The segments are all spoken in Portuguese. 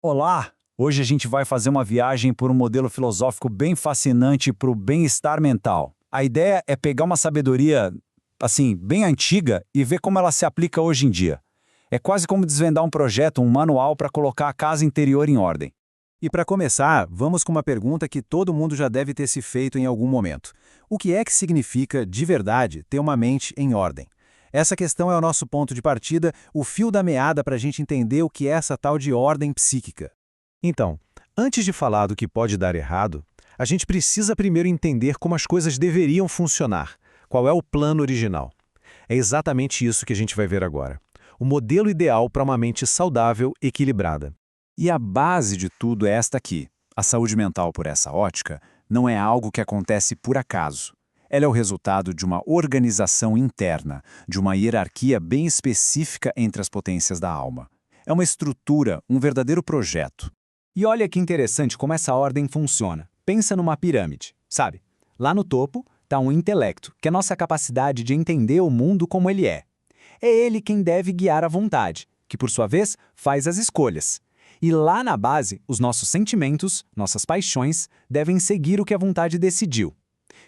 Olá! Hoje a gente vai fazer uma viagem por um modelo filosófico bem fascinante para o bem-estar mental. A ideia é pegar uma sabedoria, assim, bem antiga e ver como ela se aplica hoje em dia. É quase como desvendar um projeto, um manual para colocar a casa interior em ordem. E para começar, vamos com uma pergunta que todo mundo já deve ter se feito em algum momento. O que é que significa, de verdade, ter uma mente em ordem? Essa questão é o nosso ponto de partida, o fio da meada para a gente entender o que é essa tal de ordem psíquica. Então, antes de falar do que pode dar errado, a gente precisa primeiro entender como as coisas deveriam funcionar. Qual é o plano original? É exatamente isso que a gente vai ver agora. O modelo ideal para uma mente saudável, equilibrada. E a base de tudo é esta aqui. A saúde mental, por essa ótica, não é algo que acontece por acaso. Ela é o resultado de uma organização interna, de uma hierarquia bem específica entre as potências da alma. É uma estrutura, um verdadeiro projeto. E olha que interessante como essa ordem funciona. Pensa numa pirâmide, sabe? Lá no topo está um intelecto, que é a nossa capacidade de entender o mundo como ele é. É ele quem deve guiar a vontade, que por sua vez faz as escolhas. E lá na base, os nossos sentimentos, nossas paixões, devem seguir o que a vontade decidiu.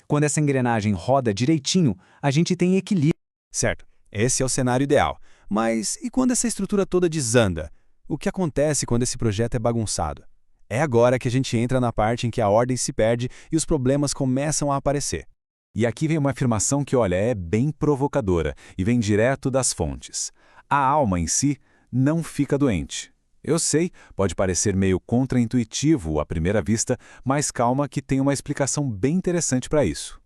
Quando essa engrenagem roda direitinho, a gente tem equilíbrio. Certo, esse é o cenário ideal. Mas e quando essa estrutura toda desanda? O que acontece quando esse projeto é bagunçado? É agora que a gente entra na parte em que a ordem se perde e os problemas começam a aparecer. E aqui vem uma afirmação que, olha, é bem provocadora e vem direto das fontes. A alma em si não fica doente. Eu sei, pode parecer meio contraintuitivo à primeira vista, mas calma que tem uma explicação bem interessante para isso.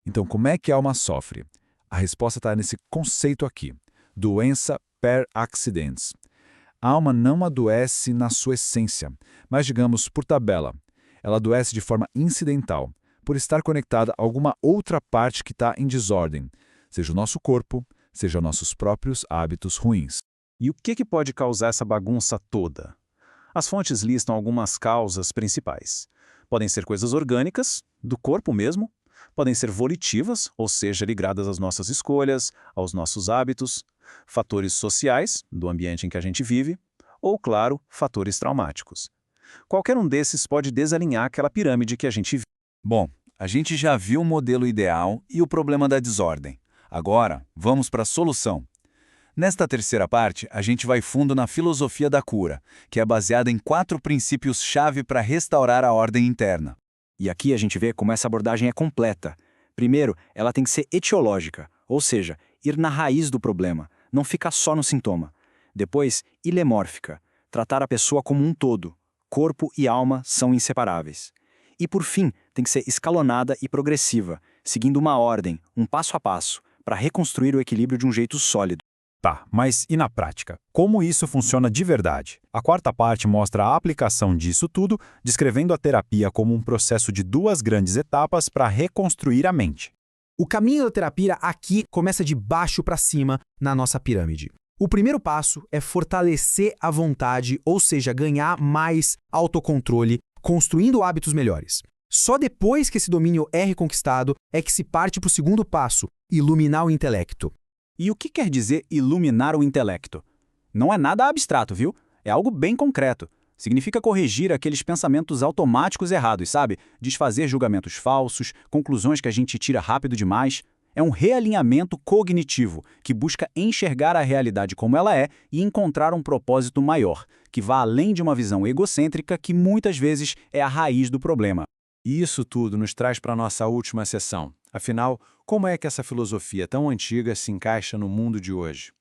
Então, como é que a alma sofre? A resposta está nesse conceito aqui, doença per accidens. A alma não adoece na sua essência, mas digamos por tabela. Ela adoece de forma incidental, por estar conectada a alguma outra parte que está em desordem, seja o nosso corpo, seja nossos próprios hábitos ruins. E o que pode causar essa bagunça toda? As fontes listam algumas causas principais. Podem ser coisas orgânicas, do corpo mesmo, podem ser volitivas, ou seja, ligadas às nossas escolhas, aos nossos hábitos, fatores sociais, do ambiente em que a gente vive, ou, claro, fatores traumáticos. Qualquer um desses pode desalinhar aquela pirâmide que a gente vive. Bom, a gente já viu o modelo ideal e o problema da desordem. Agora, vamos para a solução. Nesta terceira parte, a gente vai fundo na filosofia da cura, que é baseada em 4 princípios-chave para restaurar a ordem interna. E aqui a gente vê como essa abordagem é completa. Primeiro, ela tem que ser etiológica, ou seja, ir na raiz do problema, não ficar só no sintoma. Depois, ilemórfica, tratar a pessoa como um todo. Corpo e alma são inseparáveis. E por fim, tem que ser escalonada e progressiva, seguindo uma ordem, um passo a passo, para reconstruir o equilíbrio de um jeito sólido. Tá, mas e na prática? Como isso funciona de verdade? A quarta parte mostra a aplicação disso tudo, descrevendo a terapia como um processo de 2 grandes etapas para reconstruir a mente. O caminho da terapia aqui começa de baixo para cima na nossa pirâmide. O primeiro passo é fortalecer a vontade, ou seja, ganhar mais autocontrole, construindo hábitos melhores. Só depois que esse domínio é reconquistado é que se parte para o segundo passo, iluminar o intelecto. E o que quer dizer iluminar o intelecto? Não é nada abstrato, viu? É algo bem concreto. Significa corrigir aqueles pensamentos automáticos errados, sabe? Desfazer julgamentos falsos, conclusões que a gente tira rápido demais. É um realinhamento cognitivo que busca enxergar a realidade como ela é e encontrar um propósito maior, que vá além de uma visão egocêntrica que muitas vezes é a raiz do problema. E isso tudo nos traz para a nossa última sessão. Afinal, como é que essa filosofia tão antiga se encaixa no mundo de hoje?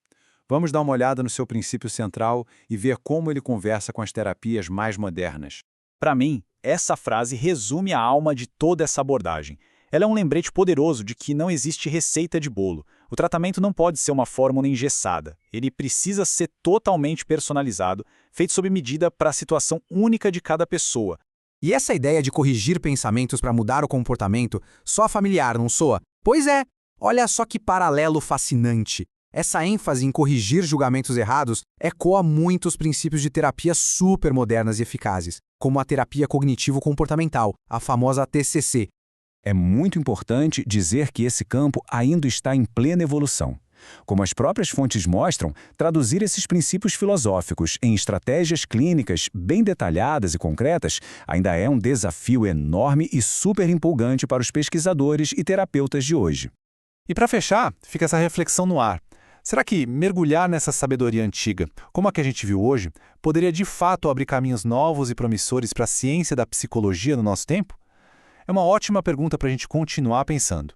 Vamos dar uma olhada no seu princípio central e ver como ele conversa com as terapias mais modernas. Para mim, essa frase resume a alma de toda essa abordagem. Ela é um lembrete poderoso de que não existe receita de bolo. O tratamento não pode ser uma fórmula engessada. Ele precisa ser totalmente personalizado, feito sob medida para a situação única de cada pessoa. E essa ideia de corrigir pensamentos para mudar o comportamento só familiar, não soa? Pois é, olha só que paralelo fascinante. Essa ênfase em corrigir julgamentos errados ecoa muitos princípios de terapia super modernas e eficazes, como a terapia cognitivo-comportamental, a famosa TCC. É muito importante dizer que esse campo ainda está em plena evolução. Como as próprias fontes mostram, traduzir esses princípios filosóficos em estratégias clínicas bem detalhadas e concretas ainda é um desafio enorme e super empolgante para os pesquisadores e terapeutas de hoje. E para fechar, fica essa reflexão no ar. Será que mergulhar nessa sabedoria antiga, como a que a gente viu hoje, poderia de fato abrir caminhos novos e promissores para a ciência da psicologia no nosso tempo? É uma ótima pergunta para a gente continuar pensando.